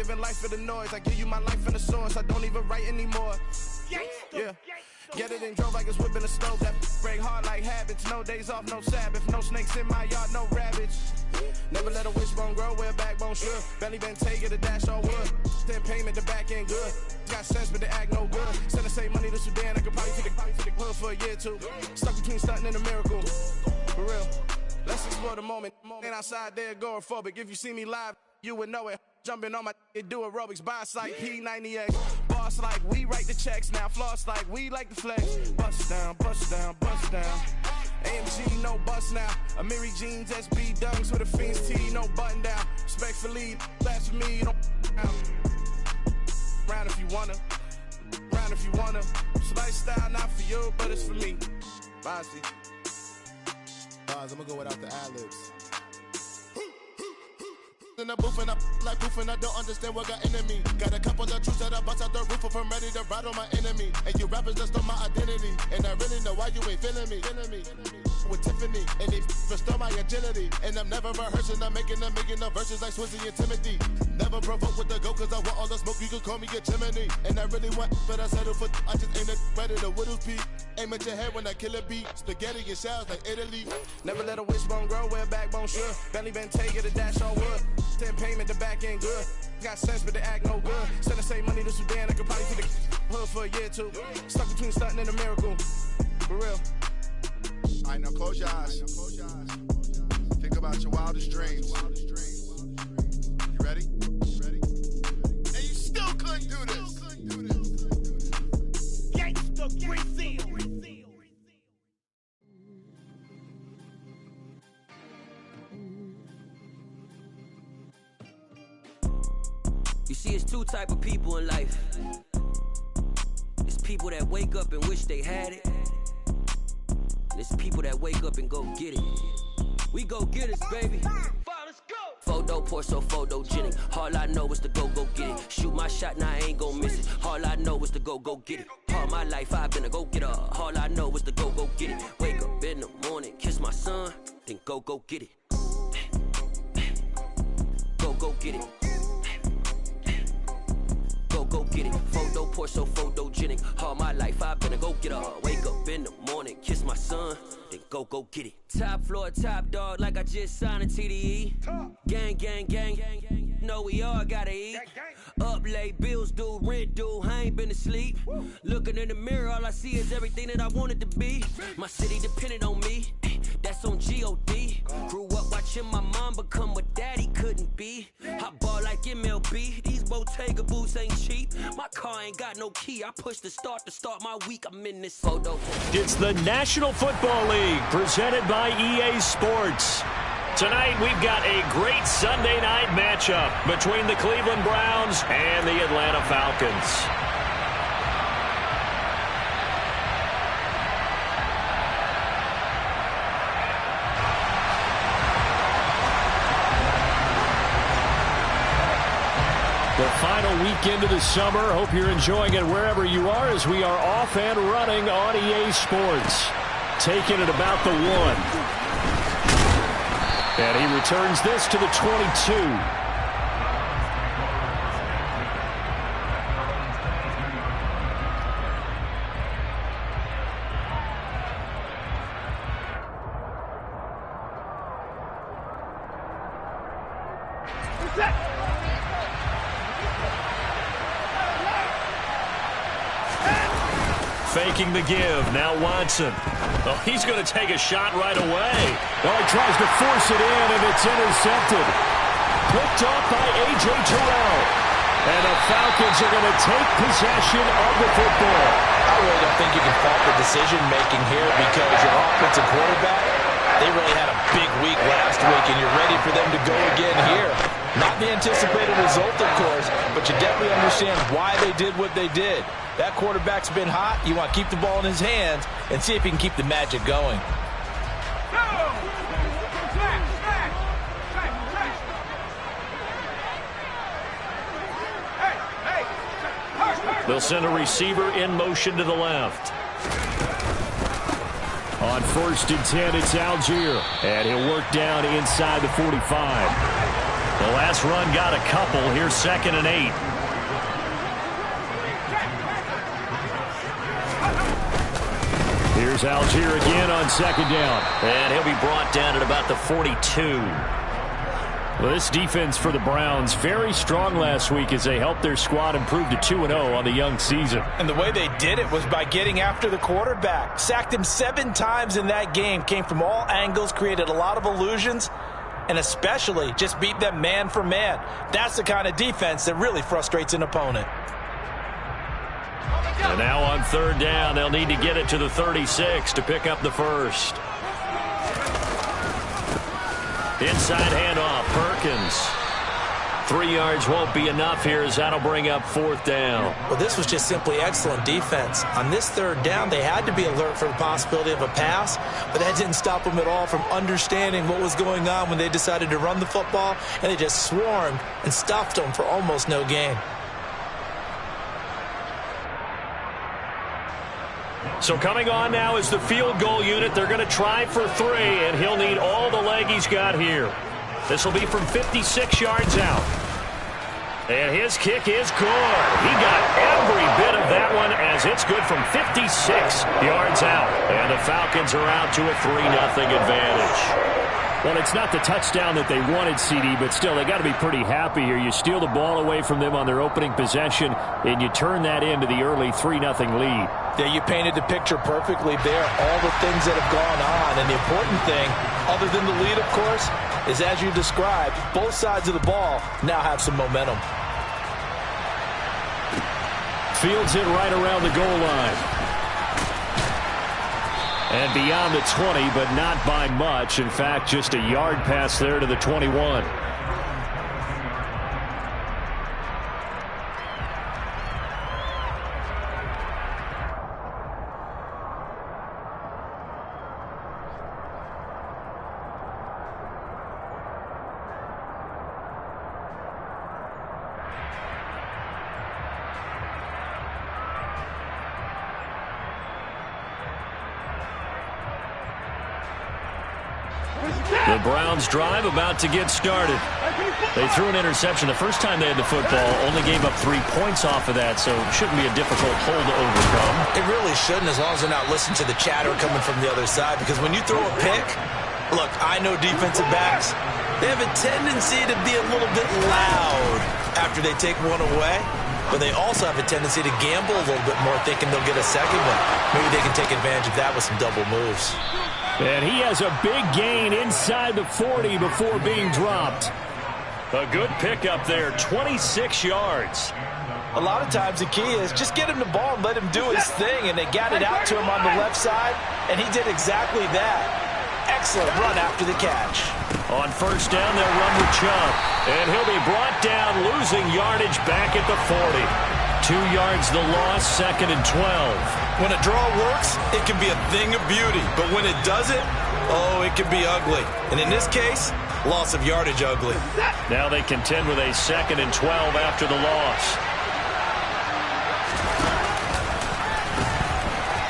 living life for the noise. I give you my life in the source. I don't even write anymore. Yeah. Get it and drove like it's whipping a stove. That break hard like habits. No days off, no Sabbath. No snakes in my yard, no rabbits. Never let a wishbone grow where a backbone should. Belly been taking the dash all wood. Then payment, the back end good. Got sense, but they act no good. Send the same money to Sudan. I could probably take the hood for a year or two. Stuck between stunting and a miracle. For real. Let's explore the moment. Ain't outside there agoraphobic. If you see me live, you would know it. Jumping on my do aerobics. Boss like P90X. Boss like we write the checks now. Floss like we like the flex. Bust down, bust down, bust down. AMG, no bust now. Amiri jeans, SB dunks with a Fiends T, no button down. Respectfully, that's for me, you don't round if you wanna. Round if you wanna. It's lifestyle, not for you, but it's for me. Bossy. I'm gonna go without the ad-libs. In the booth and I like proof and I don't understand what got into me. Got a couple of truths that I bust out the roof if I'm ready to ride on my enemy. And you rappers just stole my identity. And I really know why you ain't feeling me. With Tiffany, and they restore my agility. And I'm never rehearsing, I'm making a million of verses like Swizzy and Timothy. Never provoke with the go, cause I want all the smoke, you can call me a chimney. And I really want, but I settle for, I just ain't ready to Whittles peak. Aim at your head when I kill a beat. Spaghetti and shells like Italy. Never let a wishbone grow where a backbone should. Belly been taking the dash all wood. Then payment, the back end good. Got sense, but they act no good. Send the same money to Sudan, I could probably take the hood for a year or two. Stuck between stunting and a miracle. For real. All right, now close your eyes. Think about your wildest dreams. You ready? And you still couldn't do this. Gangsta Brazil. You see, it's two type of people in life. It's people that wake up and wish they had it. And it's people that wake up and go get it. We go get it, baby. Let's go. Photo pour so photogenic. All I know is to go get it. Shoot my shot, now I ain't gon' miss it. All I know is to go get it. All my life I've been a go-getter. All I know is to go get it. Wake up in the morning, kiss my son, then go get it. Go get it. Go get it. Photo pour so photogenic. All my life I've been a go-getter. Wake up in the morning, kiss my son, then go get it. Top floor, top dog, like I just signed a TDE. Gang. Know we all gotta eat. Up late, bills due, rent due, I ain't been asleep. Looking in the mirror, all I see is everything that I wanted to be. My city depended on me, that's on G.O.D. Grew up watching my mom become what daddy couldn't be. I ball like MLB, these Bottega boots ain't cheap. My car ain't got no key, I push the start to start my week, I'm in this photo. It's the National Football League, presented by EA Sports. Tonight, we've got a great Sunday night matchup between the Cleveland Browns and the Atlanta Falcons. The final weekend of the summer. Hope you're enjoying it wherever you are as we are off and running on EA Sports. Taking it about the 1. And he returns this to the 22. Faking the give. Now Watson. Oh, he's going to take a shot right away. Well, he tries to force it in, and it's intercepted. Picked off by A.J. Terrell. And the Falcons are going to take possession of the football. I really don't think you can fault the decision-making here because your offensive quarterback, they really had a big week last week, and you're ready for them to go again here. Not the anticipated result, of course, but you definitely understand why they did what they did. That quarterback's been hot. You want to keep the ball in his hands and see if he can keep the magic going. They'll send a receiver in motion to the left. On 1st and 10, it's Algier. And he'll work down inside the 45. The last run got a couple. Here's 2nd and 8. Here's Algier again on 2nd down. And he'll be brought down at about the 42. Well, this defense for the Browns, very strong last week as they helped their squad improve to 2-0 on the young season. And the way they did it was by getting after the quarterback. Sacked him 7 times in that game. Came from all angles, created a lot of illusions, and especially just beat them man for man. That's the kind of defense that really frustrates an opponent. And now on 3rd down, they'll need to get it to the 36 to pick up the first. Inside handoff, Perkins. 3 yards won't be enough here as that'll bring up 4th down. Well, this was just simply excellent defense. On this 3rd down, they had to be alert for the possibility of a pass, but that didn't stop them at all from understanding what was going on when they decided to run the football, and they just swarmed and stuffed them for almost no gain. So coming on now is the field goal unit. They're going to try for 3, and he'll need all the leg he's got here. This will be from 56 yards out. And his kick is good. He got every bit of that one as it's good from 56 yards out. And the Falcons are out to a 3-0 advantage. Well, it's not the touchdown that they wanted, CD, but still, they got to be pretty happy here. You steal the ball away from them on their opening possession, and you turn that into the early 3-0 lead. Yeah, you painted the picture perfectly there. All the things that have gone on, and the important thing, other than the lead, of course, is as you described, both sides of the ball now have some momentum. Fields it right around the goal line. And beyond the 20, but not by much. In fact, just a yard pass there to the 21. The Browns drive about to get started. They threw an interception the first time they had the football, only gave up 3 points off of that, so it shouldn't be a difficult hole to overcome. It really shouldn't, as long as they're not listening to the chatter coming from the other side, because when you throw a pick, look, I know defensive backs, they have a tendency to be a little bit loud after they take one away, but they also have a tendency to gamble a little bit more, thinking they'll get a second one. Maybe they can take advantage of that with some double moves. And he has a big gain inside the 40 before being dropped. A good pickup there, 26 yards. A lot of times the key is just get him the ball and let him do his thing, and they got it out to him on the left side, and he did exactly that. Excellent run after the catch. On 1st down, they'll run with Chubb, and he'll be brought down, losing yardage back at the 40. 2 yards the loss, 2nd and 12. When a draw works, it can be a thing of beauty. But when it doesn't, oh, it can be ugly. And in this case, loss of yardage ugly. Now they contend with a 2nd and 12 after the loss.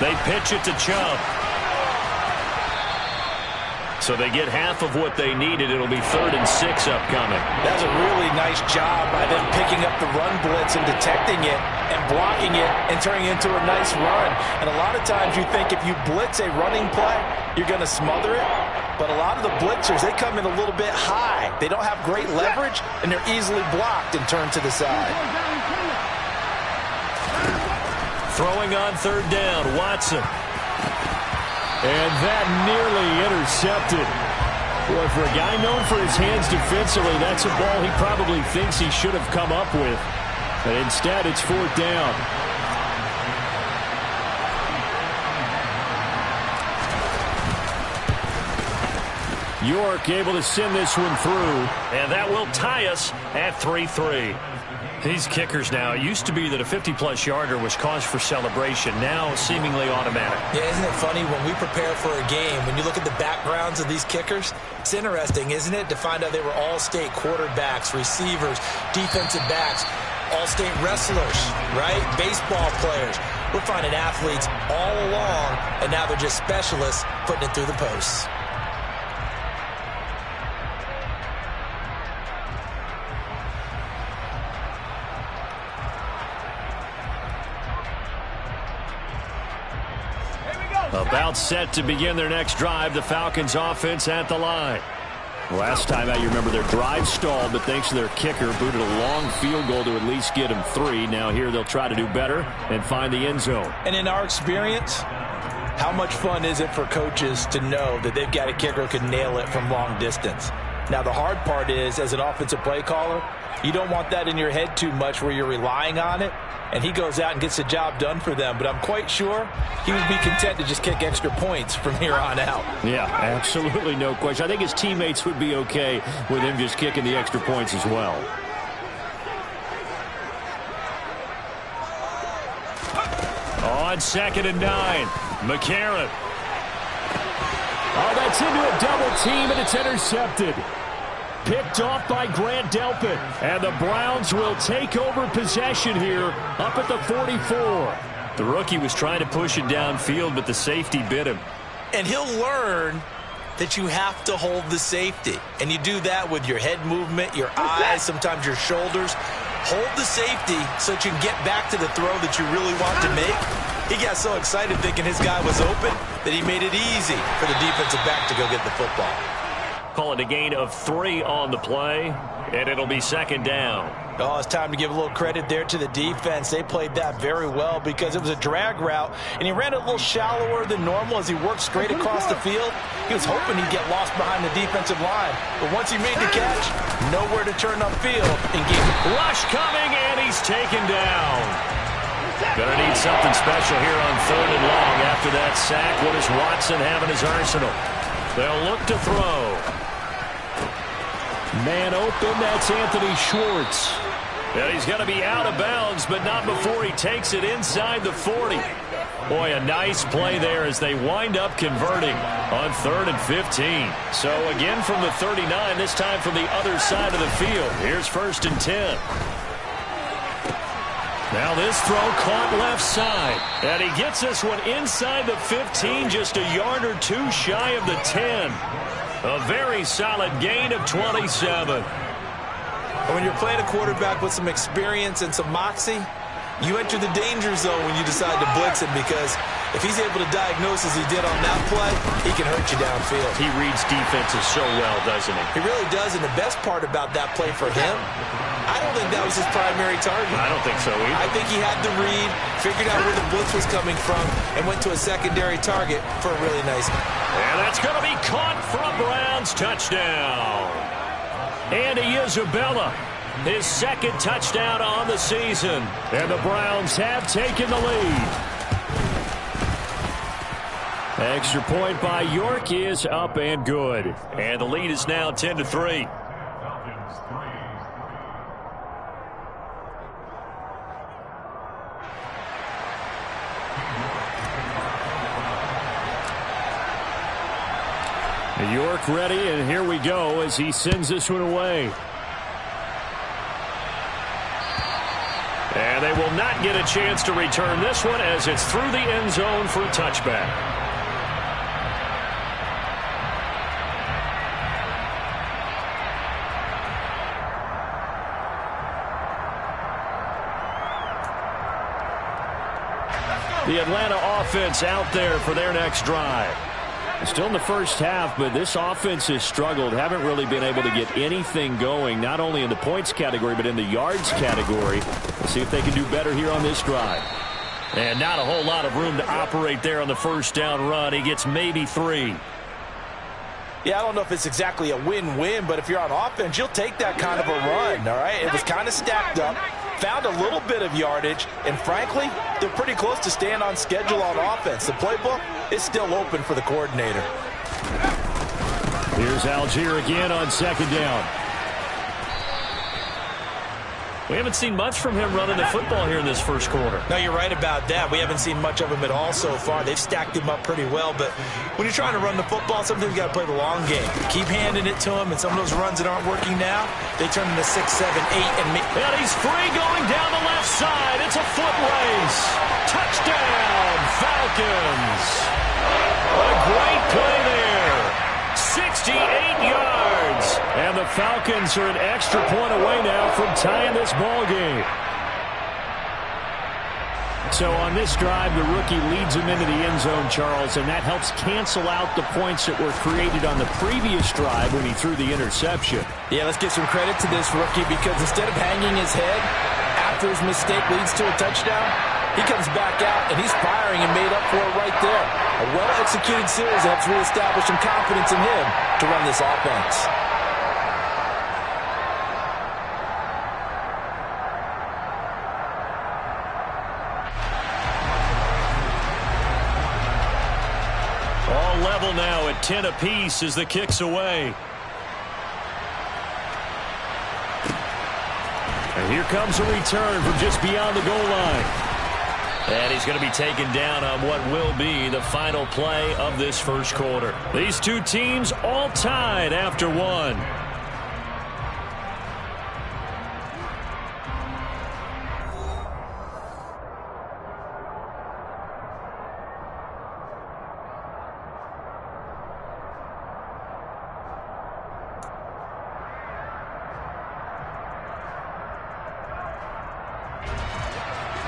They pitch it to Chubb. So they get half of what they needed. It'll be 3rd and 6 upcoming. That's a really nice job by them picking up the run blitz and detecting it and blocking it and turning it into a nice run. And a lot of times you think if you blitz a running play, you're going to smother it. But a lot of the blitzers, they come in a little bit high. They don't have great leverage, and they're easily blocked and turned to the side. Throwing on 3rd down, Watson. And that nearly intercepted. Boy, for a guy known for his hands defensively, that's a ball he probably thinks he should have come up with. But instead, it's 4th down. York able to send this one through, and that will tie us at 3-3. These kickers now, it used to be that a 50-plus yarder was cause for celebration, now seemingly automatic. Yeah, isn't it funny when we prepare for a game, when you look at the backgrounds of these kickers, it's interesting, isn't it, to find out they were all-state quarterbacks, receivers, defensive backs, all-state wrestlers, right? Baseball players. We're finding athletes all along, and now they're just specialists putting it through the posts. About set to begin their next drive. The Falcons offense at the line. Last time out, you remember their drive stalled, but thanks to their kicker, booted a long field goal to at least get them 3. Now here they'll try to do better and find the end zone. And in our experience, how much fun is it for coaches to know that they've got a kicker who can nail it from long distance? Now, the hard part is, as an offensive play caller, you don't want that in your head too much where you're relying on it, and he goes out and gets the job done for them. But I'm quite sure he would be content to just kick extra points from here on out. Yeah, absolutely no question. I think his teammates would be okay with him just kicking the extra points as well. On 2nd and 9, McCarron. Oh, that's into a double team, and it's intercepted. Picked off by Grant Delpit. And the Browns will take over possession here up at the 44. The rookie was trying to push it downfield, but the safety bit him. And he'll learn that you have to hold the safety. And you do that with your head movement, your eyes, sometimes your shoulders. Hold the safety so that you can get back to the throw that you really want to make. He got so excited thinking his guy was open that he made it easy for the defensive back to go get the football. Call it a gain of 3 on the play, and it'll be 2nd down. Oh, it's time to give a little credit there to the defense. They played that very well because it was a drag route, and he ran it a little shallower than normal as he worked straight across the field. He was hoping he'd get lost behind the defensive line, but once he made the catch, nowhere to turn upfield and get rush coming, and he's taken down. Gonna need something special here on 3rd and long after that sack. What does Watson have in his arsenal? They'll look to throw. Man open, that's Anthony Schwartz. And he's going to be out of bounds, but not before he takes it inside the 40. Boy, a nice play there as they wind up converting on 3rd and 15. So again from the 39, this time from the other side of the field. Here's 1st and 10. Now this throw caught left side. And he gets this one inside the 15, just a yard or 2 shy of the 10. A very solid gain of 27. When you're playing a quarterback with some experience and some moxie, you enter the danger zone when you decide to blitz him, because if he's able to diagnose as he did on that play, he can hurt you downfield. He reads defenses so well, doesn't he? He really does, and the best part about that play for him, I don't think that was his primary target. I don't think so either. I think he had the read, figured out where the blitz was coming from, and went to a secondary target for a really nice. And that's going to be caught for a Browns touchdown. Andy Isabella, his 2nd touchdown on the season. And the Browns have taken the lead. Extra point by York is up and good. And the lead is now 10-3. York ready, and here we go as he sends this one away. And they will not get a chance to return this one as it's through the end zone for a touchback. The Atlanta offense out there for their next drive. Still in the first half, but this offense has struggled. Haven't really been able to get anything going, not only in the points category, but in the yards category. Let's see if they can do better here on this drive. And not a whole lot of room to operate there on the 1st down run. He gets maybe 3. Yeah, I don't know if it's exactly a win-win, but if you're on offense, you'll take that kind of a run, all right? It was kind of stacked up, found a little bit of yardage, and frankly, they're pretty close to staying on schedule on offense. The playbook is still open for the coordinator. Here's Algier again on 2nd down. We haven't seen much from him running the football here in this first quarter. No, you're right about that. We haven't seen much of him at all so far. They've stacked him up pretty well, but when you're trying to run the football, sometimes you got to play the long game. Keep handing it to him, and some of those runs that aren't working now, they turn into 6, 7, 8, and he's free going down the left side. It's a foot race. Touchdown, Falcons. A great play there. 68 yards. And the Falcons are an extra point away now from tying this ball game. So on this drive, the rookie leads him into the end zone, Charles, and that helps cancel out the points that were created on the previous drive when he threw the interception. Yeah, let's give some credit to this rookie because instead of hanging his head after his mistake leads to a touchdown, he comes back out and he's firing and made up for it right there. A well-executed series helps reestablish some confidence in him to run this offense. Level now at 10 apiece as the kick's away. And here comes a return from just beyond the goal line. And he's going to be taken down on what will be the final play of this first quarter. These two teams all tied after one.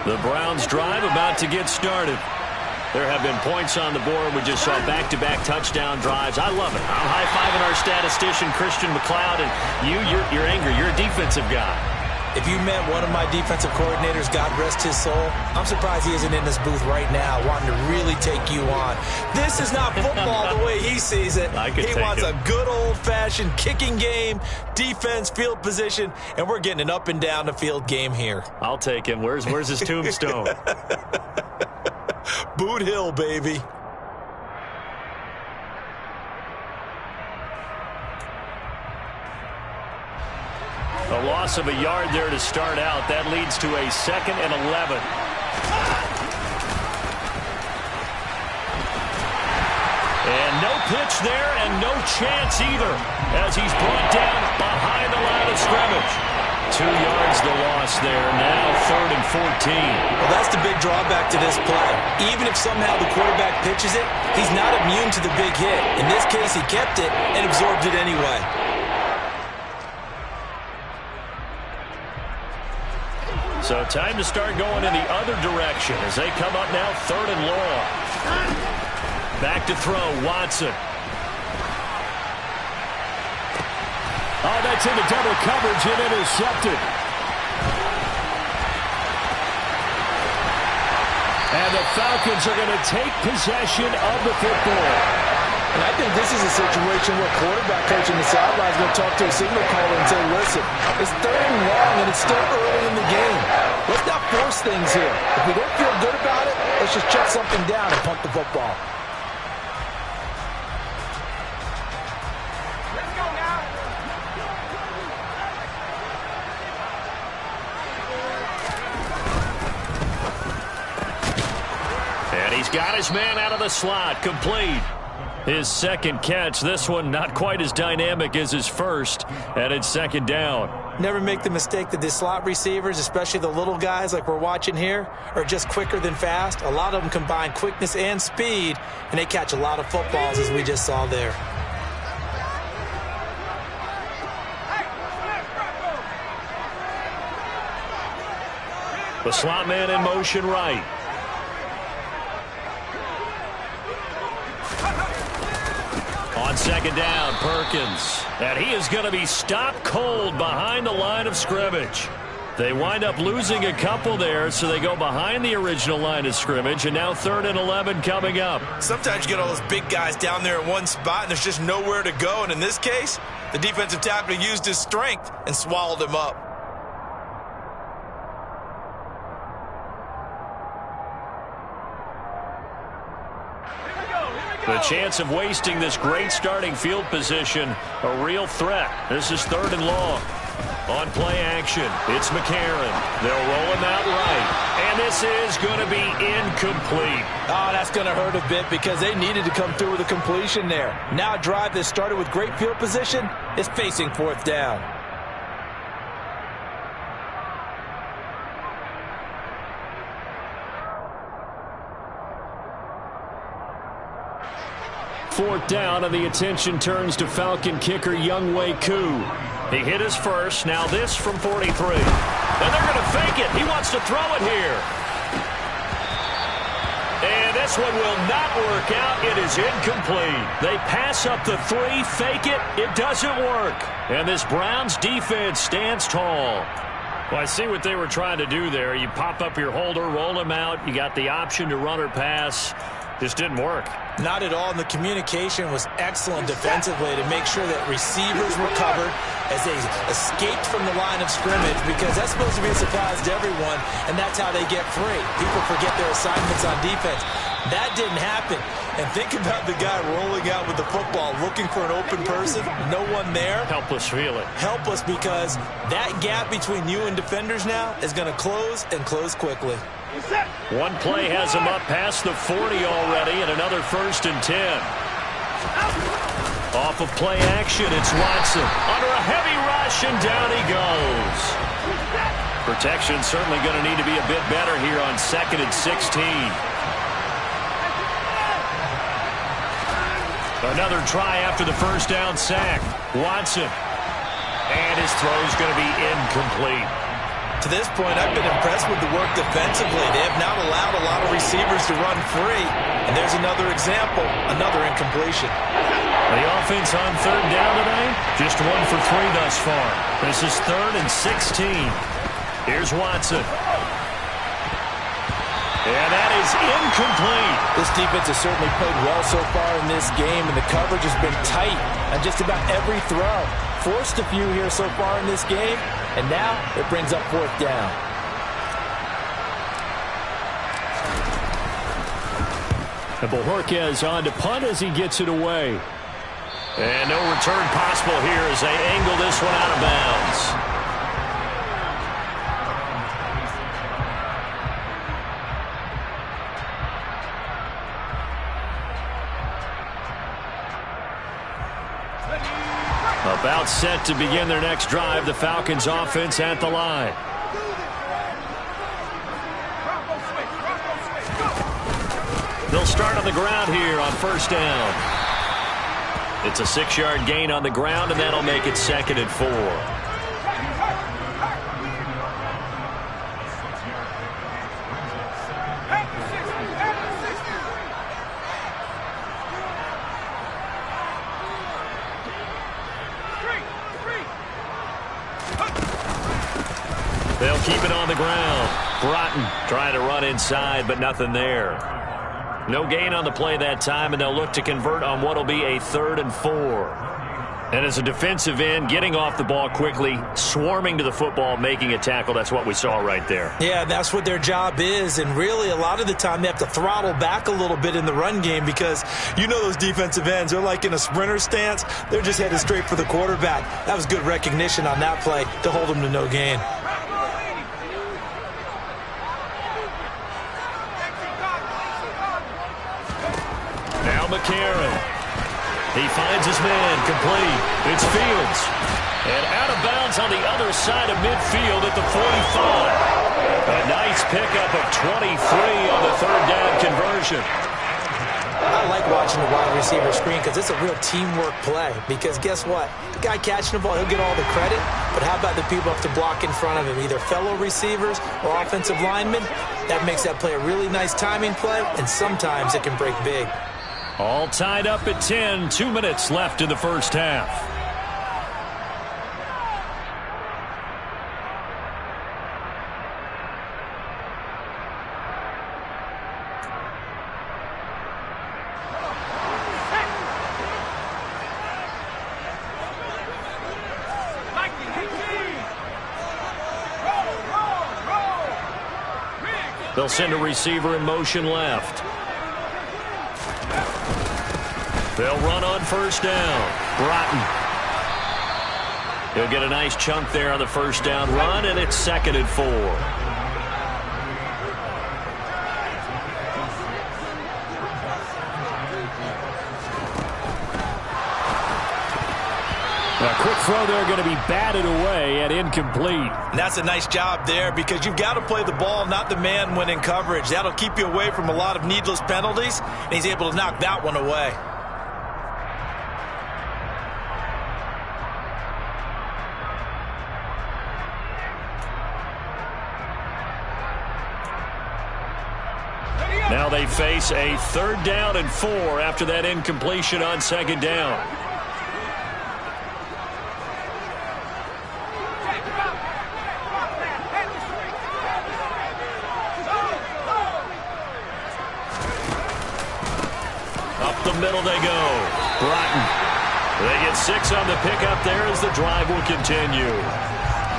The Browns drive about to get started. There have been points on the board. We just saw back-to-back touchdown drives. I love it. I'm high-fiving our statistician, Christian McLeod, and you're angry. You're a defensive guy. If you met one of my defensive coordinators, God rest his soul, I'm surprised he isn't in this booth right now wanting to really take you on. This is not football the way he sees it. He wants a good old-fashioned kicking game, defense, field position, and we're getting an up-and-down-the-field game here. I'll take him. Where's his tombstone? Boot Hill, baby. A loss of a yard there to start out. That leads to a 2nd and 11. And no pitch there and no chance either as he's brought down behind the line of scrimmage. 2 yards the loss there. Now 3rd and 14. Well, that's the big drawback to this play. Even if somehow the quarterback pitches it, he's not immune to the big hit. In this case, he kept it and absorbed it anyway. So time to start going in the other direction as they come up now 3rd and long. Back to throw, Watson. Oh, that's into double coverage and intercepted. And the Falcons are going to take possession of the football. And I think this is a situation where quarterback coach in the sideline is going to talk to a signal caller and say, listen, it's 3rd and long and it's still early in the game. Let's not force things here. If we don't feel good about it, let's just check something down and punt the football. And he's got his man out of the slot, complete. His 2nd catch, this one not quite as dynamic as his first, and it's 2nd down. Never make the mistake that the slot receivers, especially the little guys like we're watching here, are just quicker than fast. A lot of them combine quickness and speed, and they catch a lot of footballs as we just saw there. The slot man in motion right. On 2nd down, Perkins. And he is going to be stopped cold behind the line of scrimmage. They wind up losing a couple there, so they go behind the original line of scrimmage, and now 3rd and 11 coming up. Sometimes you get all those big guys down there in one spot, and there's just nowhere to go. And in this case, the defensive tackle used his strength and swallowed him up. The chance of wasting this great starting field position, a real threat. This is 3rd and long. On play action, it's McCarron. They'll roll him out right. And this is going to be incomplete. Oh, that's going to hurt a bit because they needed to come through with a completion there. Now a drive that started with great field position is facing 4th down. Fourth down, and the attention turns to Falcon kicker Younghoe Koo. He hit his first, now this from 43. And they're going to fake it. He wants to throw it here. This one will not work out. It is incomplete. They pass up the 3, fake it. It doesn't work. And this Browns defense stands tall. Well, I see what they were trying to do there. You pop up your holder, roll him out. You got the option to run or pass. Just didn't work. Not at all, and the communication was excellent defensively to make sure that receivers were covered as they escaped from the line of scrimmage, because that's supposed to be a surprise to everyone, and that's how they get free. People forget their assignments on defense. That didn't happen. And think about the guy rolling out with the football, looking for an open person, no one there. Helpless feeling. Helpless, because that gap between you and defenders now is going to close, and close quickly. One play has him up past the 40 already, and another 1st and 10. Off of play action, it's Watson. Under a heavy rush, and down he goes. Protection certainly going to need to be a bit better here on 2nd and 16. Another try after the 1st down sack. Watson. And his throw's going to be incomplete. To this point, I've been impressed with the work defensively. They have not allowed a lot of receivers to run free. And there's another example, another incompletion. The offense on 3rd down today, just 1 for 3 thus far. This is 3rd and 16. Here's Watson. And that is incomplete. This defense has certainly played well so far in this game, and the coverage has been tight on just about every throw. Forced a few here so far in this game, and now it brings up 4th down. And Bojorquez on to punt as he gets it away. And no return possible here as they angle this one out of bounds. About set to begin their next drive, the Falcons offense at the line. They'll start on the ground here on 1st down. It's a 6-yard gain on the ground, and that'll make it 2nd and 4. They'll keep it on the ground. Broughton trying to run inside, but nothing there. No gain on the play that time, and they'll look to convert on what will be a 3rd and 4. And as a defensive end, getting off the ball quickly, swarming to the football, making a tackle, that's what we saw right there. Yeah, that's what their job is, and really a lot of the time they have to throttle back a little bit in the run game, because you know those defensive ends, they're like in a sprinter stance. They're just headed straight for the quarterback. That was good recognition on that play to hold them to no gain. McCarron. He finds his man, complete. It's Fields. And out of bounds on the other side of midfield at the 45. A nice pickup of 23 on the 3rd down conversion. I like watching the wide receiver screen because it's a real teamwork play. Because guess what? The guy catching the ball, he'll get all the credit. But how about the people have to block in front of him, either fellow receivers or offensive linemen? That makes that play a really nice timing play, and sometimes it can break big. All tied up at 10. 2 minutes left in the 1st half. They'll send a receiver in motion left. They'll run on 1st down. Broughton. He'll get a nice chunk there on the 1st down run, and it's 2nd and 4. A quick throw there going to be batted away and incomplete. And that's a nice job there, because you've got to play the ball, not the man when in coverage. That'll keep you away from a lot of needless penalties, and he's able to knock that one away. Now they face a 3rd down and 4 after that incompletion on 2nd down. Up the middle they go. Broughton. They get 6 on the pickup there as the drive will continue.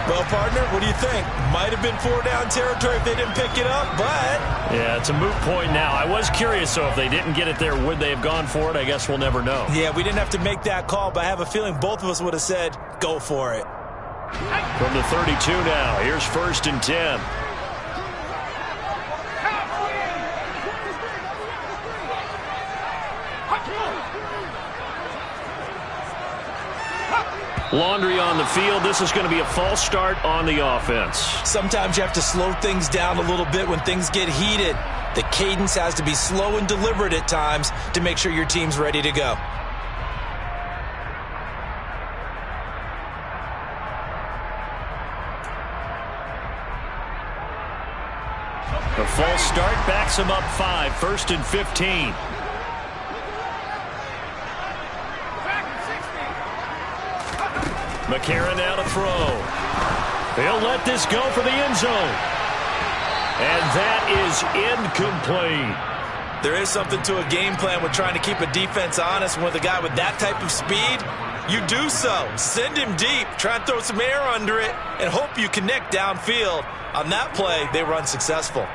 Well, partner, what do you think? Might have been 4-down territory if they didn't pick it up, but... Yeah, it's a moot point now. I was curious, so if they didn't get it there, would they have gone for it? I guess we'll never know. Yeah, we didn't have to make that call, but I have a feeling both of us would have said, go for it. From the 32 now, here's 1st and 10. Laundry on the field. This is going to be a false start on the offense. Sometimes you have to slow things down a little bit when things get heated. The cadence has to be slow and deliberate at times to make sure your team's ready to go. The false start backs him up 5, 1st and 15. McCarron now to throw. He'll let this go for the end zone. And that is incomplete. There is something to a game plan with trying to keep a defense honest. With a guy with that type of speed, you do so. Send him deep. Try and throw some air under it and hope you connect downfield. On that play, they were unsuccessful.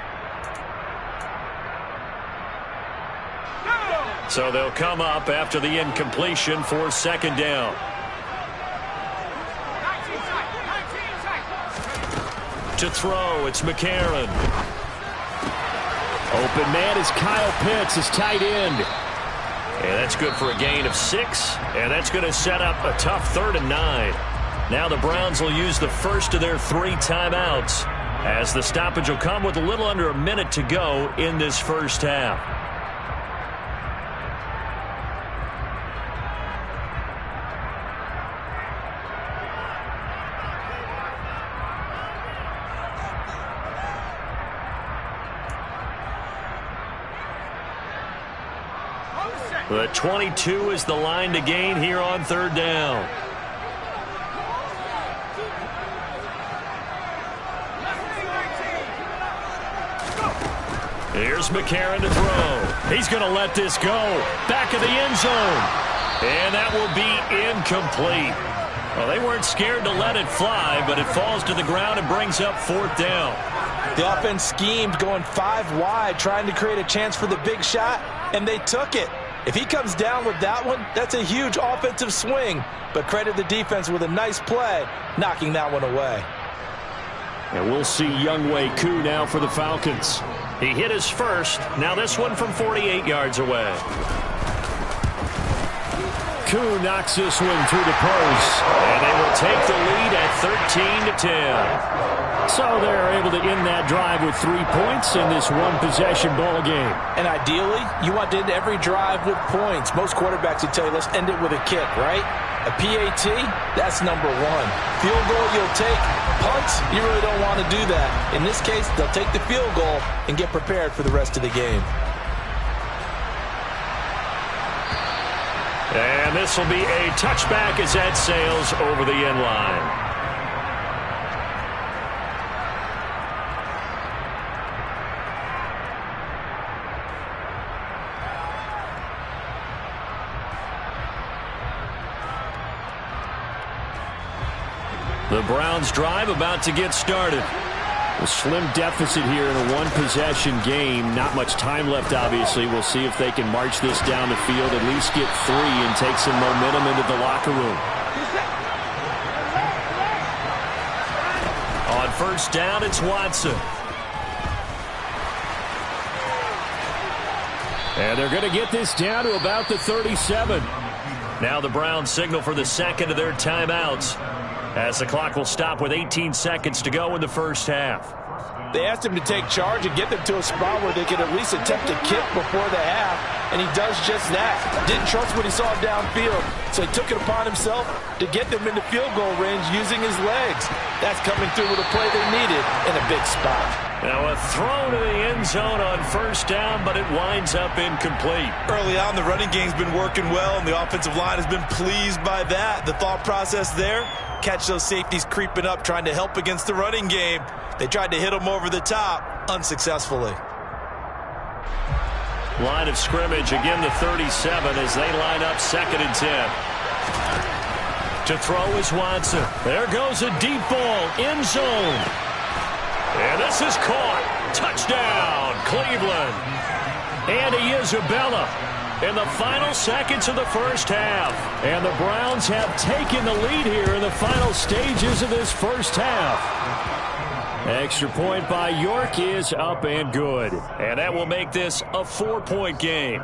So they'll come up after the incompletion for 2nd down. To throw, it's McCarron. Open man is Kyle Pitts, his tight end. And that's good for a gain of 6. And that's going to set up a tough 3rd and 9. Now the Browns will use the first of their 3 timeouts, as the stoppage will come with a little under a minute to go in this first half. The 22 is the line to gain here on 3rd down. Here's McCarron to throw. He's going to let this go. Back of the end zone. And that will be incomplete. Well, they weren't scared to let it fly, but it falls to the ground and brings up 4th down. The offense schemed going 5 wide, trying to create a chance for the big shot, and they took it. If he comes down with that one, that's a huge offensive swing. But credit the defense with a nice play, knocking that one away. And we'll see Younghoe Koo now for the Falcons. He hit his first. Now this one from 48 yards away. Koo knocks this one through the post. And they will take the lead at 13-10. So they're able to end that drive with 3 points in this one-possession ball game. And ideally, you want to end every drive with points. Most quarterbacks would tell you, let's end it with a kick, right? A PAT, that's number 1. Field goal, you'll take. Punts, you really don't want to do that. In this case, they'll take the field goal and get prepared for the rest of the game. And this will be a touchback as that sails over the end line. The Browns drive about to get started. A slim deficit here in a one-possession game. Not much time left, obviously. We'll see if they can march this down the field, at least get 3 and take some momentum into the locker room. On 1st down, it's Watson. And they're going to get this down to about the 37. Now the Browns signal for the 2nd of their timeouts, as the clock will stop with 18 seconds to go in the first half. They asked him to take charge and get them to a spot where they could at least attempt a kick before the half, and he does just that. Didn't trust what he saw downfield, so he took it upon himself to get them into field goal range using his legs. That's coming through with a play they needed in a big spot. Now a throw to the end zone on first down, but it winds up incomplete. Early on, the running game's been working well, and the offensive line has been pleased by that. The thought process there, catch those safeties creeping up, trying to help against the running game. They tried to hit them over the top, unsuccessfully. Line of scrimmage, again the 37 as they line up 2nd and 10. To throw is Watson. There goes a deep ball, end zone. And this is caught. Touchdown, Cleveland. Andy Isabella in the final seconds of the first half. And the Browns have taken the lead here in the final stages of this first half. Extra point by York is up and good. And that will make this a 4-point game.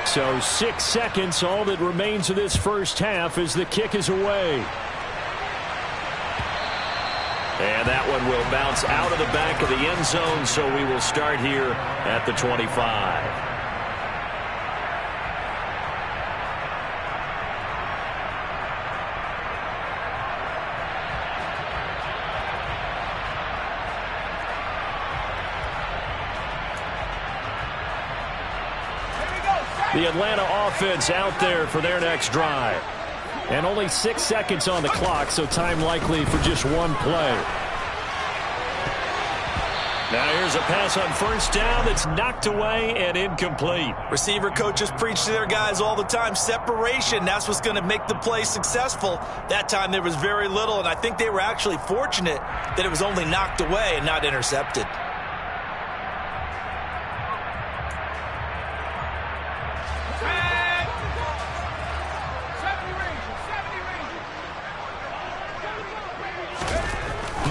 So 6 seconds, all that remains of this first half as the kick is away. And that one will bounce out of the back of the end zone, so we will start here at the 25. The Atlanta offense out there for their next drive. And only 6 seconds on the clock, so time likely for just one play. Now here's a pass on first down that's knocked away and incomplete. Receiver coaches preach to their guys all the time. Separation, that's what's going to make the play successful. That time there was very little, and I think they were actually fortunate that it was only knocked away and not intercepted.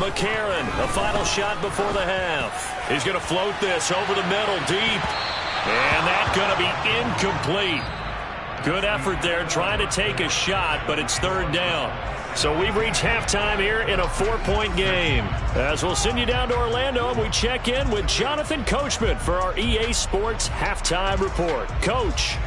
McCarron, the final shot before the half. He's going to float this over the middle, deep. And that's going to be incomplete. Good effort there, trying to take a shot, but it's 3rd down. So we've reached halftime here in a 4-point game. As we'll send you down to Orlando, and we check in with Jonathan Coachman for our EA Sports Halftime Report. Coach.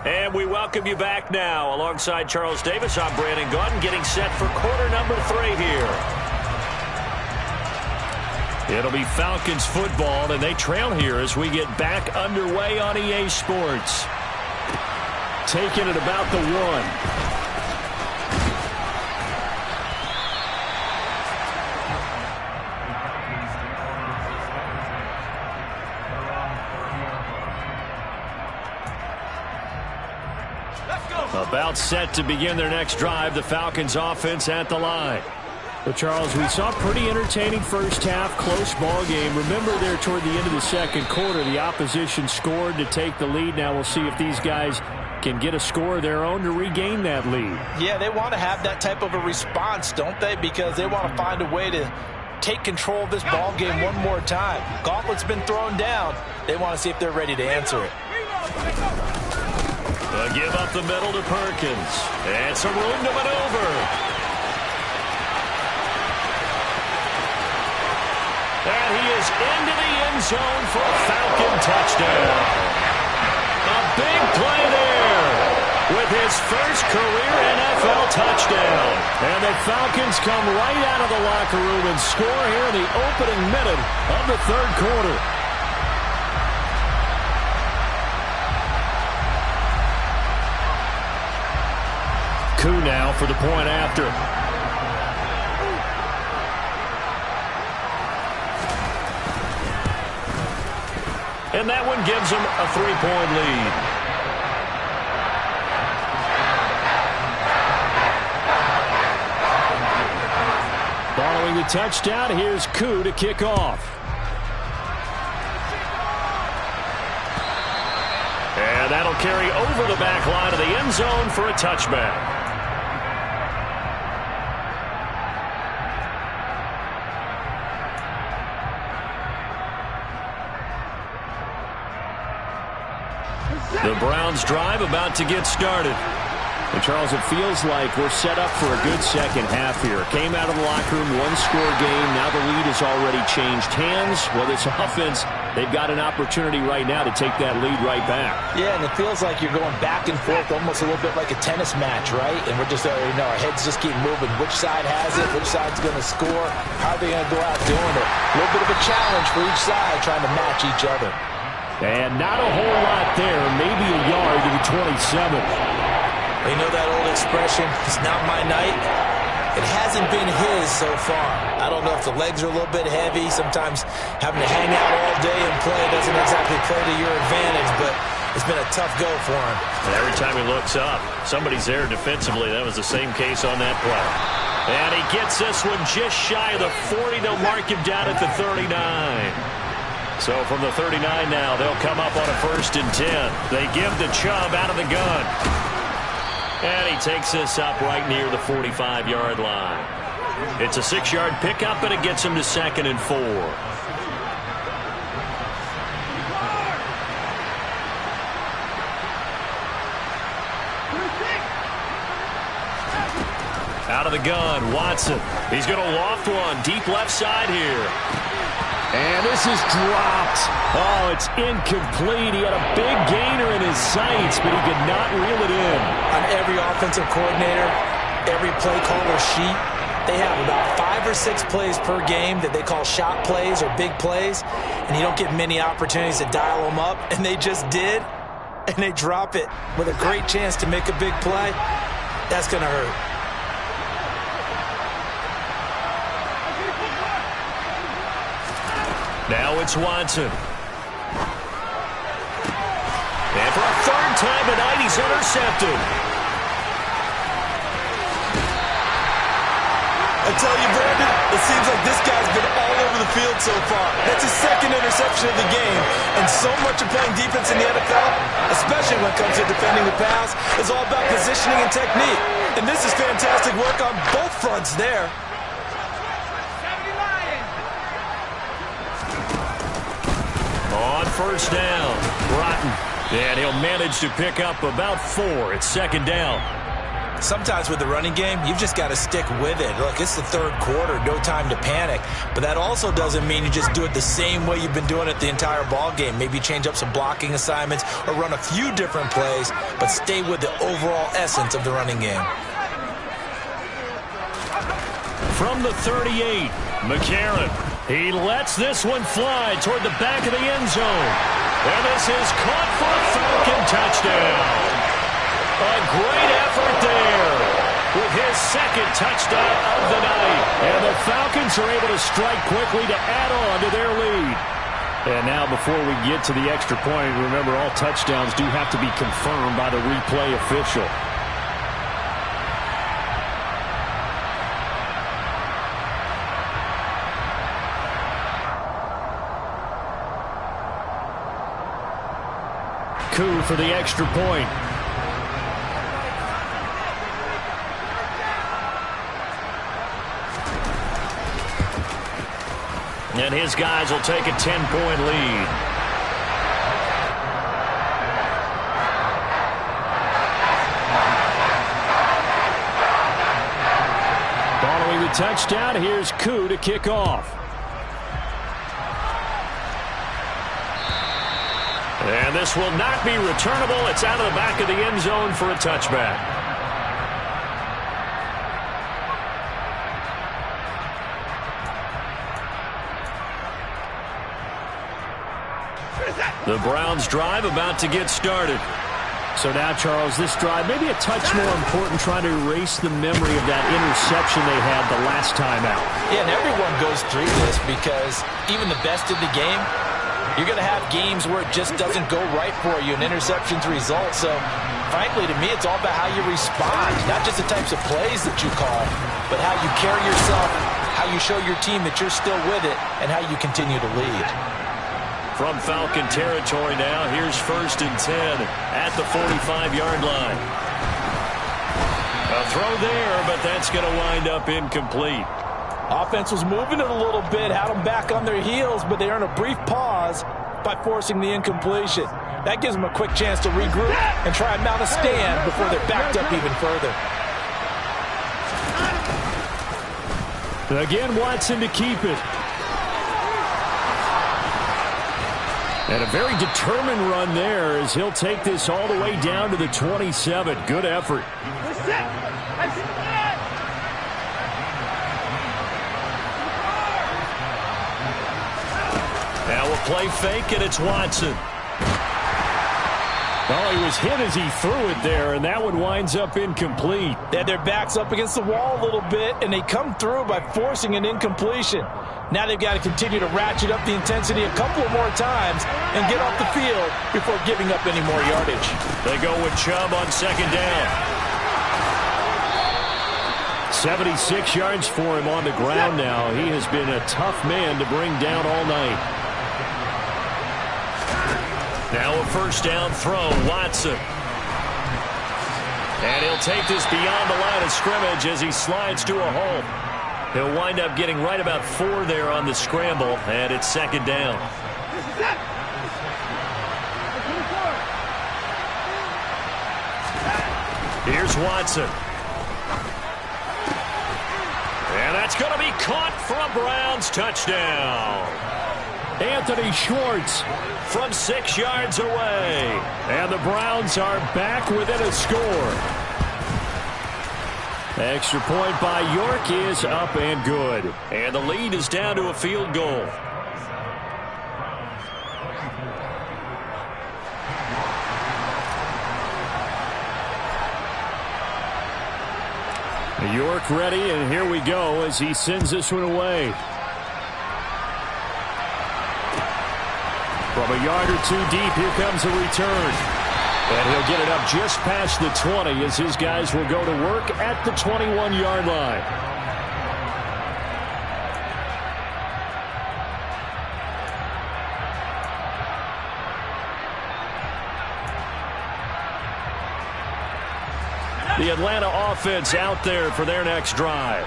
And we welcome you back now. Alongside Charles Davis, I'm Brandon Gaudin, getting set for quarter number 3 here. It'll be Falcons football, and they trail here as we get back underway on EA Sports. Taking it about the 1. About set to begin their next drive, the Falcons offense at the line. Well, Charles, we saw a pretty entertaining first half, close ball game. Remember there toward the end of the second quarter, the opposition scored to take the lead. Now we'll see if these guys can get a score of their own to regain that lead. Yeah, they want to have that type of a response, don't they? Because they want to find a way to take control of this ball game one more time. Gauntlet's been thrown down. They want to see if they're ready to answer it. Give up the middle to Perkins. And some room to maneuver. And he is into the end zone for a Falcon touchdown. A big play there with his first career NFL touchdown. And the Falcons come right out of the locker room and score here in the opening minute of the 3rd quarter. Koo now for the point after. And that one gives them a 3-point lead. Following the touchdown, here's Koo to kick off. And that'll carry over the back line of the end zone for a touchback. The Browns drive about to get started. And Charles, it feels like we're set up for a good second half here. Came out of the locker room, one-score game. Now the lead has already changed hands. Well, this offense, they've got an opportunity right now to take that lead right back. Yeah, and it feels like you're going back and forth almost a little bit like a tennis match, right? And we're just, our heads just keep moving. Which side has it? Which side's going to score? How are they going to go out doing it? A little bit of a challenge for each side trying to match each other. And not a whole lot there. Maybe a yard to the 27. You know that old expression, it's not my night? It hasn't been his so far. I don't know if the legs are a little bit heavy. Sometimes having to hang out all day and play doesn't exactly play to your advantage, but it's been a tough go for him. And every time he looks up, somebody's there defensively. That was the same case on that play. And he gets this one just shy of the 40. They'll mark him down at the 39. So from the 39 now, they'll come up on a 1st and 10. They give to Chubb out of the gun. And he takes this up right near the 45-yard line. It's a 6-yard pickup, and it gets him to 2nd and 4. Out of the gun, Watson. He's going to loft one deep left side here. And this is dropped. Oh, it's incomplete. He had a big gainer in his sights, but he could not reel it in. On every offensive coordinator, every play caller sheet, they have about 5 or 6 plays per game that they call shot plays or big plays, and you don't get many opportunities to dial them up, and they just did, and they drop it with a great chance to make a big play. That's going to hurt. Now it's Watson. And for a 3rd time tonight, he's intercepted. I tell you, Brandon, it seems like this guy's been all over the field so far. That's his 2nd interception of the game. And so much of playing defense in the NFL, especially when it comes to defending the pass, is all about positioning and technique. And this is fantastic work on both fronts there. On 1st down, Broughton. And he'll manage to pick up about 4. It's 2nd down. Sometimes with the running game, you've just got to stick with it. Look, it's the 3rd quarter, no time to panic. But that also doesn't mean you just do it the same way you've been doing it the entire ball game. Maybe change up some blocking assignments or run a few different plays, but stay with the overall essence of the running game. From the 38, McCarron. He lets this one fly toward the back of the end zone. And this is caught for a Falcon touchdown. A great effort there with his 2nd touchdown of the night. And the Falcons are able to strike quickly to add on to their lead. And now before we get to the extra point, remember all touchdowns do have to be confirmed by the replay official. Koo for the extra point. And his guys will take a 10-point lead. Following the touchdown, here's Koo to kick off. And this will not be returnable. It's out of the back of the end zone for a touchback. The Browns drive about to get started. So now, Charles, this drive maybe a touch more important, trying to erase the memory of that interception they had the last time out. Yeah, and everyone goes through this because even the best of the game, you're going to have games where it just doesn't go right for you, and interceptions result. So, frankly, to me, it's all about how you respond, not just the types of plays that you call, but how you carry yourself, how you show your team that you're still with it, and how you continue to lead. From Falcon territory now, here's 1st and 10 at the 45-yard line. A throw there, but that's going to wind up incomplete. Offense was moving it a little bit, had them back on their heels, but they earned a brief pause. by forcing the incompletion. That gives them a quick chance to regroup and try and mount a stand before they're backed up even further. Again, Watson to keep it. And a very determined run there as he'll take this all the way down to the 27. Good effort. Now a play fake, and it's Watson. Oh, he was hit as he threw it there, and that one winds up incomplete. They had their backs up against the wall a little bit, and they come through by forcing an incompletion. Now they've got to continue to ratchet up the intensity a couple of more times and get off the field before giving up any more yardage. They go with Chubb on second down. 76 yards for him on the ground now. He has been a tough man to bring down all night. Now a first down throw, Watson. And he'll take this beyond the line of scrimmage as he slides to a hole. He'll wind up getting right about 4 there on the scramble, and it's second down. Here's Watson. And that's going to be caught for a Browns touchdown. Anthony Schwartz from 6 yards away. And the Browns are back within a score. Extra point by York is up and good. And the lead is down to a field goal. York ready, and here we go as he sends this one away. From a yard or 2 deep, here comes a return. And he'll get it up just past the 20 as his guys will go to work at the 21-yard line. The Atlanta offense out there for their next drive.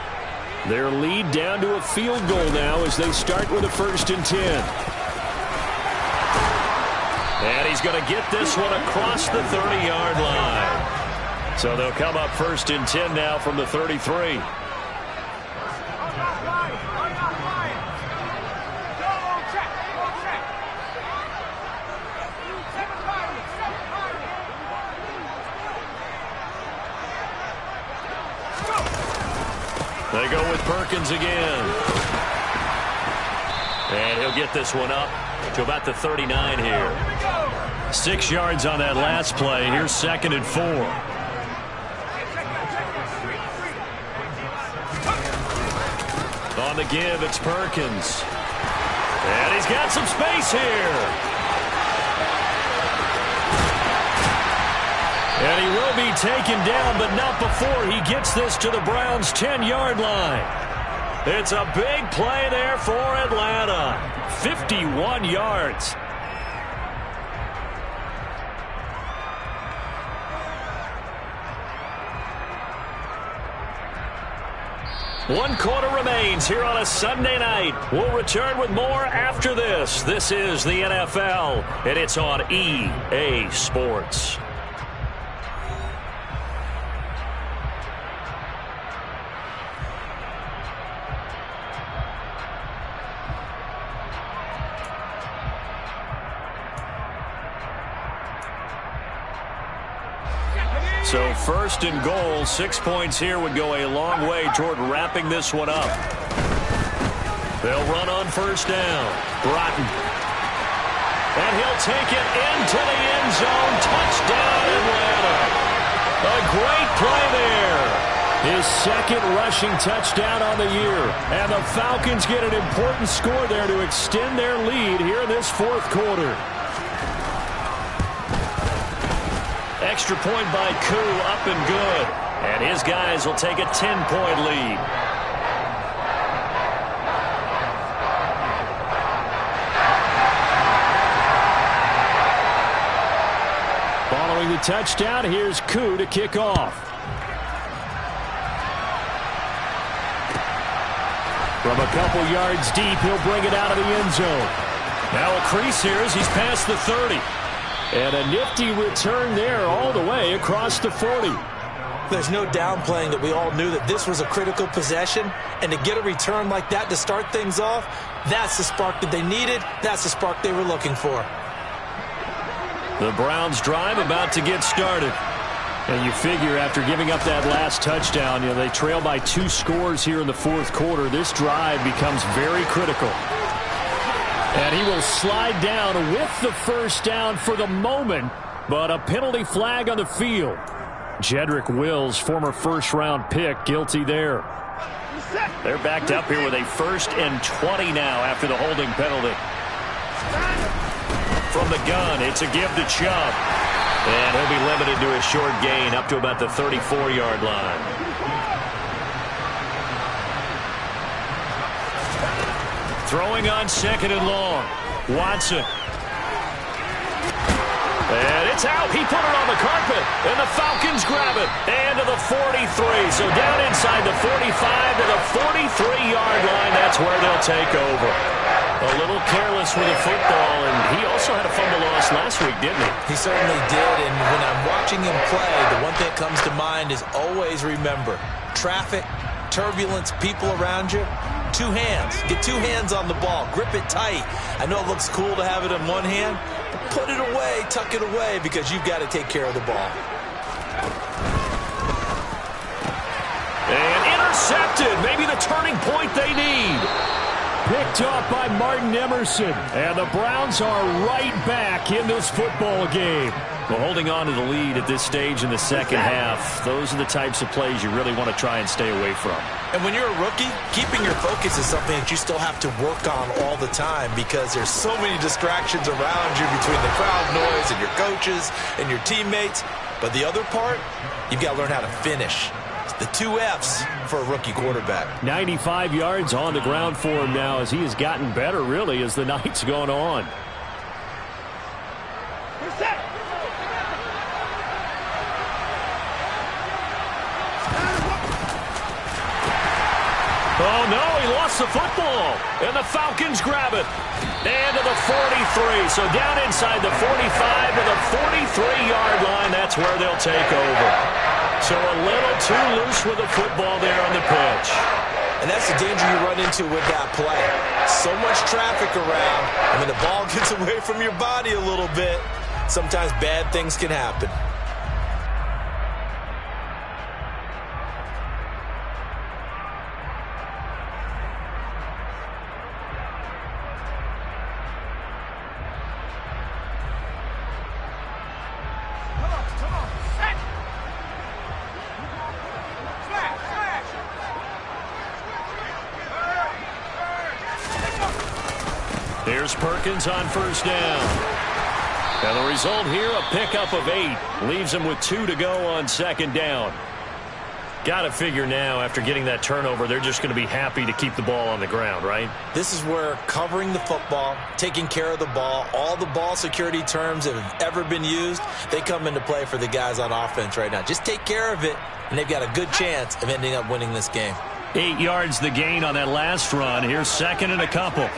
Their lead down to a field goal now as they start with a 1st and 10. And he's going to get this one across the 30-yard line. So they'll come up 1st and 10 now from the 33. They go with Perkins again. And he'll get this one up to about the 39 here. 6 yards on that last play. Here's 2nd and 4. On the give, it's Perkins. And he's got some space here. And he will be taken down, but not before he gets this to the Browns' 10-yard line. It's a big play there for Atlanta. 51 yards. One quarter remains here on a Sunday night. We'll return with more after this. This is the NFL, and it's on EA Sports. So 1st and goal, 6 points here would go a long way toward wrapping this one up. They'll run on 1st down. Broughton. And he'll take it into the end zone. Touchdown, Atlanta. A great play there. His 2nd rushing touchdown on the year. And the Falcons get an important score there to extend their lead here in this 4th quarter. Extra point by Koo, up and good. And his guys will take a 10-point lead. Following the touchdown, here's Koo to kick off. From a couple yards deep, he'll bring it out of the end zone. Now a crease here as he's past the 30. And a nifty return there all the way across the 40. There's no downplaying that we all knew that this was a critical possession. And to get a return like that to start things off, that's the spark that they needed. That's the spark they were looking for. The Browns drive about to get started. And you figure after giving up that last touchdown, they trail by 2 scores here in the fourth quarter. This drive becomes very critical. And he will slide down with the first down for the moment, but a penalty flag on the field. Jedrick Wills, former first-round pick, guilty there. They're backed up here with a 1st and 20 now after the holding penalty. From the gun, it's a give to Chubb. And he'll be limited to a short gain up to about the 34-yard line. Throwing on 2nd and long. Watson. And it's out. He put it on the carpet. And the Falcons grab it. And to the 43. So down inside the 45 to the 43-yard line. That's where they'll take over. A little careless with the football, and he also had a fumble loss last week, didn't he? He certainly did, and when I'm watching him play, the one thing that comes to mind is always remember, traffic, turbulence, people around you, 2 hands. Get 2 hands on the ball. Grip it tight. I know it looks cool to have it in one hand, but put it away, tuck it away, because you've got to take care of the ball. And intercepted. Maybe the turning point they need. Picked off by Martin Emerson. And the Browns are right back in this football game. Well, holding on to the lead at this stage in the second half, those are the types of plays you really want to try and stay away from. And when you're a rookie, keeping your focus is something that you still have to work on all the time because there's so many distractions around you between the crowd noise and your coaches and your teammates. But the other part, you've got to learn how to finish. The 2 F's for a rookie quarterback. 95 yards on the ground for him now as he has gotten better, really, as the night's gone on. Oh, no, he lost the football. And the Falcons grab it. And to the 43. So down inside the 45 to the 43-yard line. That's where they'll take over. So a little too loose with the football there on the pitch. And that's the danger you run into with that play. So much traffic around, and when the ball gets away from your body a little bit, sometimes bad things can happen. Here's Perkins on first down. And the result here, a pickup of 8. Leaves him with 2 to go on second down. Got to figure now, after getting that turnover, they're just going to be happy to keep the ball on the ground, right? This is where covering the football, taking care of the ball, all the ball security terms that have ever been used, they come into play for the guys on offense right now. Just take care of it, and they've got a good chance of ending up winning this game. 8 yards the gain on that last run. Here's 2nd and a couple.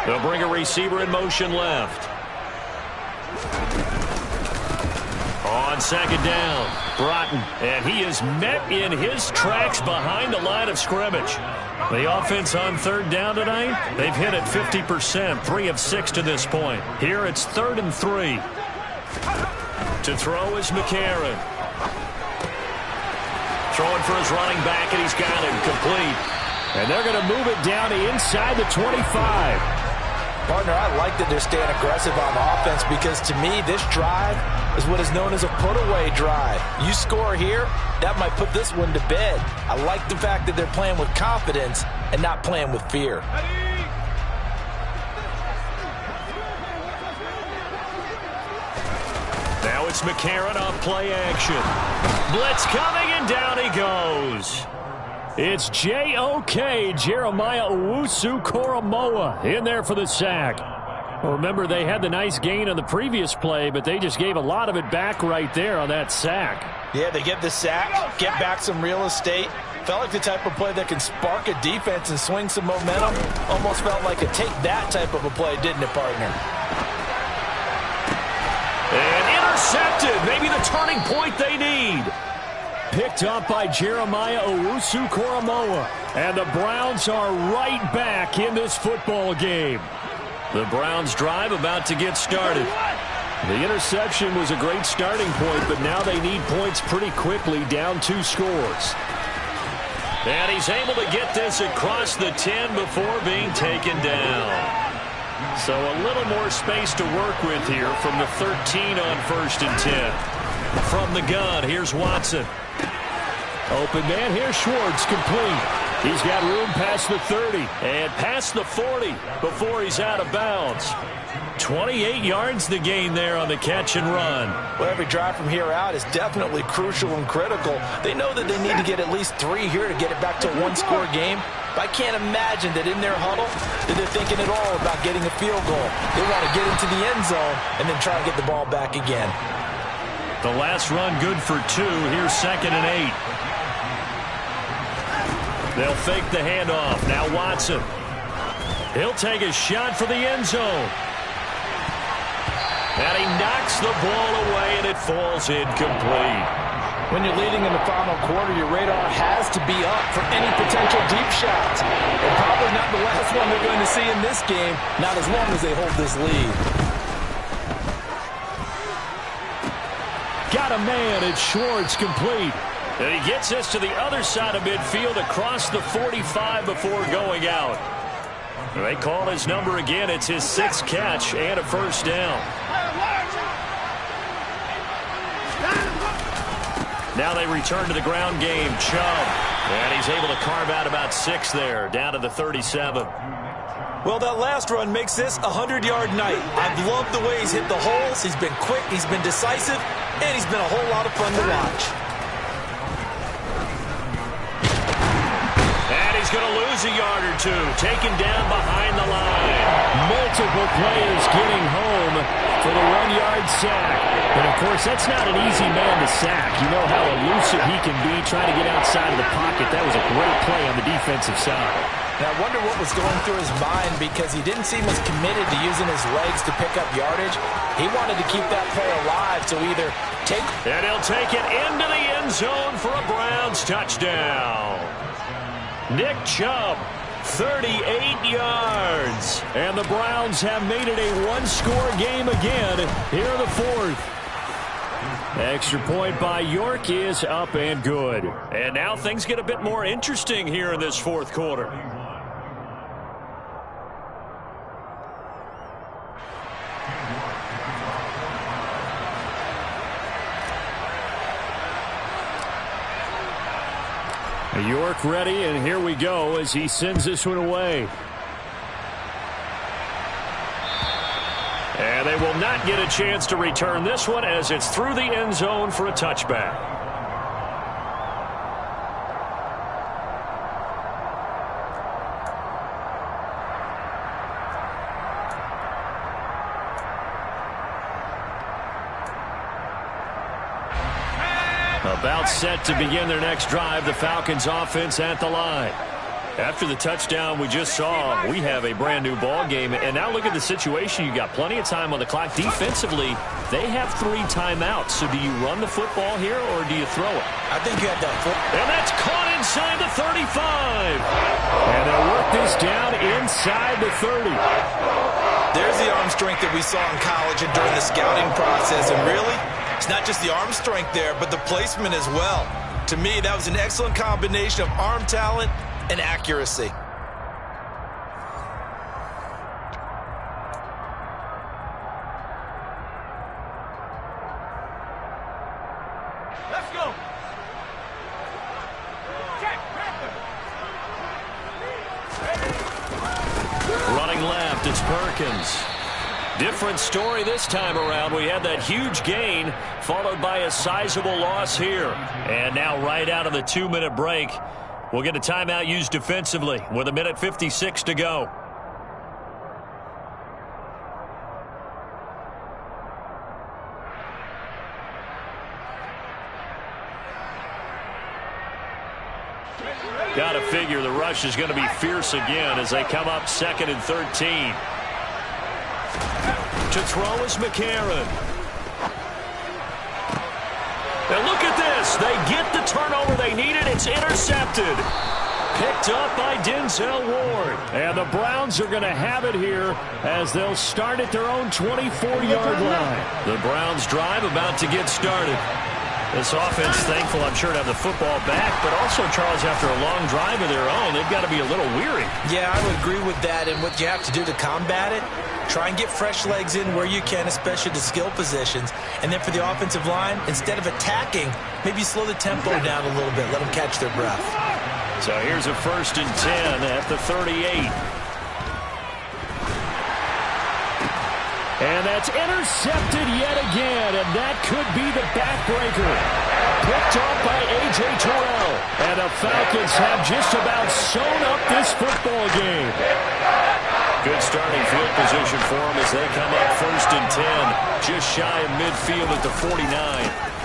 They'll bring a receiver in motion left. On second down, Broughton, and he is met in his tracks behind the line of scrimmage. The offense on third down tonight, they've hit it 50%, 3 of 6 to this point. Here it's 3rd and 3. To throw is McCarron. Throwing for his running back, and he's got it complete. And they're going to move it down to inside the 25. Partner, I like that they're staying aggressive on offense because, to me, this drive is what is known as a put-away drive. You score here, that might put this one to bed. I like the fact that they're playing with confidence and not playing with fear. Now it's McCarron on play action. Blitz coming, and down he goes. It's J.O.K. Jeremiah Owusu-Koramoah in there for the sack. Well, remember, they had the nice gain on the previous play, but they just gave a lot of it back right there on that sack. Yeah, they get the sack, get back some real estate, Felt like the type of play that can spark a defense and swing some momentum. Almost felt like a take-that type of a play, didn't it, partner? And intercepted. Maybe the turning point they need. Picked up by Jeremiah Owusu-Koramoah. And the Browns are right back in this football game. The Browns drive about to get started. The interception was a great starting point, but now they need points pretty quickly, down 2 scores. And he's able to get this across the 10 before being taken down. So a little more space to work with here from the 13 on 1st and 10. From the gun, here's Watson. Open man, here's Schwartz, complete. He's got room past the 30 and past the 40 before he's out of bounds. 28 yards the gain there on the catch and run. Well, every drive from here out is definitely crucial and critical. They know that they need to get at least 3 here to get it back to a 1-score game. But I can't imagine that in their huddle that they're thinking at all about getting a field goal. They want to get into the end zone and then try to get the ball back again. The last run good for 2. Here's 2nd and 8. They'll fake the handoff. Now Watson. He'll take a shot for the end zone. And he knocks the ball away, and it falls incomplete. When you're leading in the final quarter, your radar has to be up for any potential deep shots. And probably not the last one they're going to see in this game, not as long as they hold this lead. Got a man, it's Schwartz, complete. And he gets us to the other side of midfield across the 45 before going out. They call his number again. It's his 6th catch and a first down. Now they return to the ground game. Chubb. And he's able to carve out about 6 there, down to the 37. Well, that last run makes this a 100-yard night. I've loved the way he's hit the holes. He's been quick, he's been decisive, and he's been a whole lot of fun to watch. And he's going to lose a yard or 2, taken down behind the line. Multiple players getting home for the 1-yard sack. And, of course, that's not an easy man to sack. You know how elusive he can be trying to get outside of the pocket. That was a great play on the defensive side. Now, I wonder what was going through his mind because he didn't seem as committed to using his legs to pick up yardage. He wanted to keep that play alive, so either take... And he'll take it into the end zone for a Browns touchdown. Nick Chubb, 38 yards. And the Browns have made it a 1-score game again here in the 4th. Extra point by York is up and good. And now things get a bit more interesting here in this 4th quarter. York ready, and here we go as he sends this one away. And they will not get a chance to return this one as it's through the end zone for a touchback. About set to begin their next drive, the Falcons offense at the line. After the touchdown we just saw, we have a brand new ball game. And now look at the situation. You got plenty of time on the clock. Defensively, they have 3 timeouts. So do you run the football here or do you throw it? I think you have that football. And that's caught inside the 35. And they'll work this down inside the 30. There's the arm strength that we saw in college and during the scouting process. And really, it's not just the arm strength there, but the placement as well. To me, that was an excellent combination of arm talent and accuracy. Let's go. Running left, it's Perkins. Different story this time around. We had that huge gain followed by a sizable loss here. And now right out of the 2-minute break, we'll get a timeout used defensively with 1:56 to go. Got to figure the rush is going to be fierce again as they come up 2nd and 13. To throw is McCarron. And look at this. They get the turnover they needed. It's intercepted. Picked up by Denzel Ward. And the Browns are going to have it here as they'll start at their own 24-yard line. The Browns drive about to get started. This offense, thankful, I'm sure, to have the football back, but also, Charles, after a long drive of their own, they've got to be a little weary. Yeah, I would agree with that, and what you have to do to combat it, try and get fresh legs in where you can, especially the skill positions, and then for the offensive line, instead of attacking, maybe slow the tempo down a little bit, let them catch their breath. So here's a 1st and 10 at the 38. And that's intercepted yet again, and that could be the backbreaker. Picked off by A.J. Terrell. And the Falcons have just about sewn up this football game. Good starting field position for them as they come up 1st and 10. Just shy of midfield at the 49.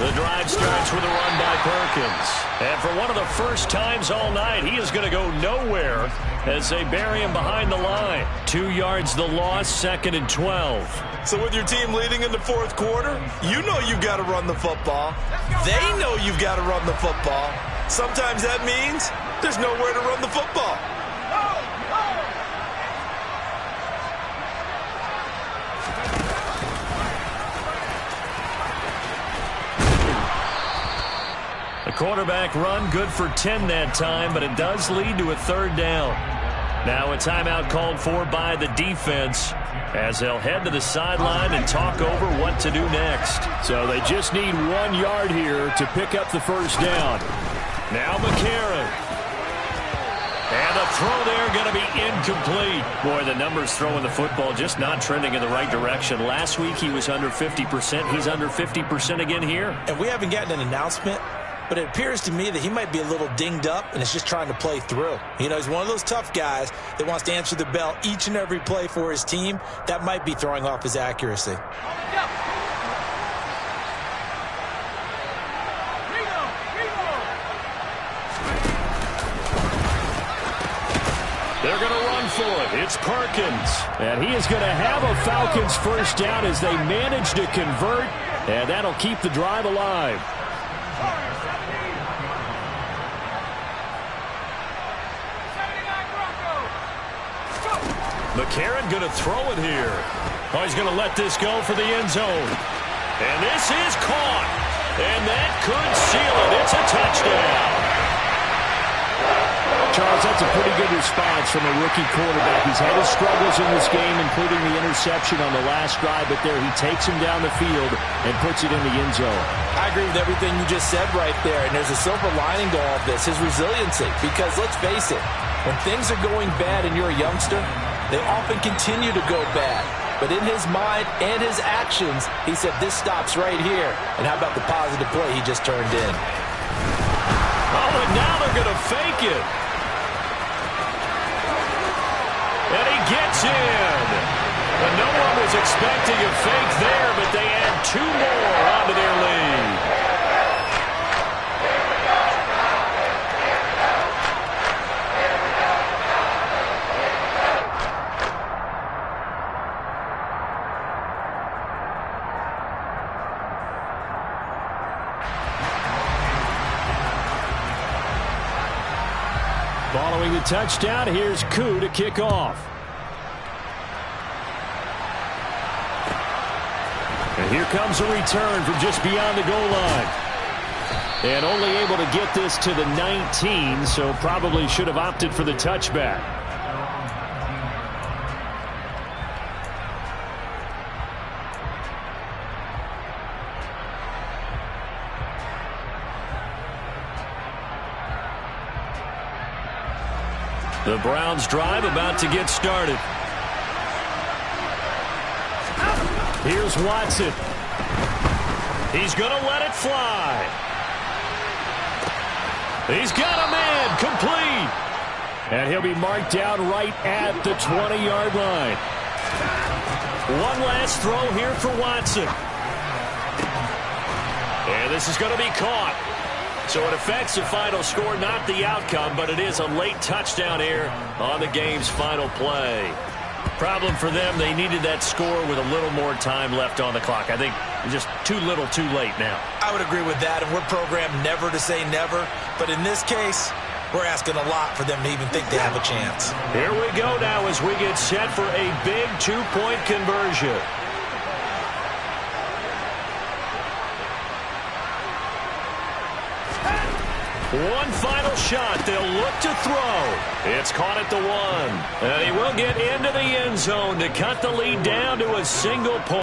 The drive starts with a run by Perkins. And for one of the first times all night, he is going to go nowhere as they bury him behind the line. 2 yards the loss, 2nd and 12. So with your team leading in the 4th quarter, you know you've got to run the football. They know you've got to run the football. Sometimes that means there's nowhere to run the football. The quarterback run good for 10 that time, but it does lead to a 3rd down. Now a timeout called for by the defense as they'll head to the sideline and talk over what to do next. So they just need 1 yard here to pick up the 1st down. Now McCarron. And the throw there going to be incomplete. Boy, the numbers throwing the football just not trending in the right direction. Last week he was under 50%. He's under 50% again here. And we haven't gotten an announcement, but it appears to me that he might be a little dinged up and is just trying to play through. You know, he's one of those tough guys that wants to answer the bell each and every play for his team. That might be throwing off his accuracy. They're going to run for it. It's Perkins. And he is going to have a Falcons 1st down as they manage to convert. And that'll keep the drive alive. McCarron going to throw it here. Oh, he's going to let this go for the end zone. And this is caught. And that could seal it. It's a touchdown. Charles, that's a pretty good response from a rookie quarterback. He's had his struggles in this game, including the interception on the last drive, but there he takes him down the field and puts it in the end zone. I agree with everything you just said right there, and there's a silver lining to all of this, his resiliency. Because let's face it, when things are going bad and you're a youngster, they often continue to go bad. But in his mind and his actions, he said, this stops right here. And how about the positive play he just turned in? Oh, and now they're going to fake it. And he gets in. And no one was expecting a fake there, but they add 2 more onto their lead. Following the touchdown, here's Koo to kick off. And here comes a return from just beyond the goal line. And only able to get this to the 19, so probably should have opted for the touchback. The Browns drive about to get started. Here's Watson. He's going to let it fly. He's got a man complete. And he'll be marked down right at the 20-yard line. One last throw here for Watson. And this is going to be caught. So it affects the final score, not the outcome, but it is a late touchdown here on the game's final play. Problem for them, they needed that score with a little more time left on the clock. I think just too little too late now. I would agree with that, and we're programmed never to say never. But in this case, we're asking a lot for them to even think they have a chance. Here we go now as we get set for a big two-point conversion. One final shot. They'll look to throw. It's caught at the 1. And he will get into the end zone to cut the lead down to a single point.